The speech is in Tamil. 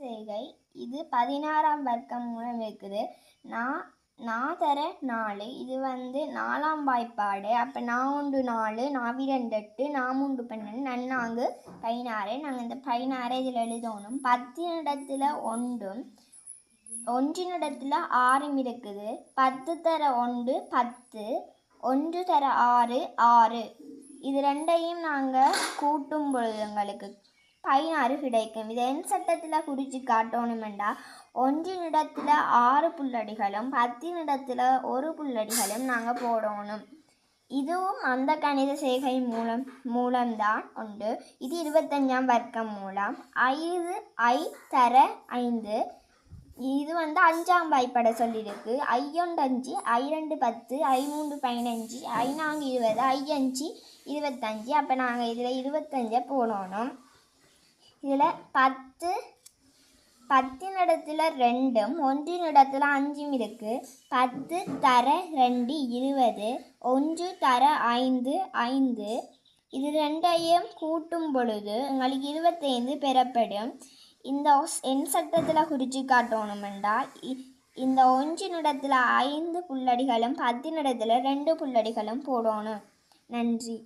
செய்கை இது 16ஆம் வர்க்கம் மூலம் இருக்குது. நான் தர 4 இது வந்து 4ஆம் வாய்ப்பாடு. அப்போ நான் 1 4 நான் 2 8 நான் 3 12 நன்னாங்கு 16. நாங்கள் இந்த 16 இதில் எழுதணும். 10 இடத்துல 1 1 இடத்துல 6 இருக்குது. 10 தர 1 10 1 தர 6 6. இது ரெண்டையும் நாங்கள் கூட்டும் பொழுது எங்களுக்கு 16 கிடைக்கும். இதை என் சட்டத்தில் குறித்து காட்டணுமெண்டா 1 இடத்துல 6 புள்ளடிகளும் 10 இடத்துல 1 புள்ளடிகளும் நாங்கள் போடணும். இதுவும் அந்த கணித செய்கை மூலம்தான் உண்டு. இது 25ஆம் வர்க்கம் மூலம். 5 I தர 5 இது வந்து 5ஆம் வாய்ப்பாடை சொல்லியிருக்கு. I1 5 I2 10 I3 15 I4 20 I5 25. அப்போ நாங்கள் இதில் 25 போடணும். இதில் 10 இடத்துல 2 1 இடத்துல 5 இருக்குது. 10 தர 2 20 1 தர 5 5. இது ரெண்டையும் கூட்டும் பொழுது எங்களுக்கு 25 பெறப்படும். இந்த என் சட்டத்தில் குறித்து காட்டணுமென்றால் இந்த 1 இடத்துல 5 புள்ளடிகளும் 10 இடத்துல 2 புள்ளடிகளும் போடணும். நன்றி.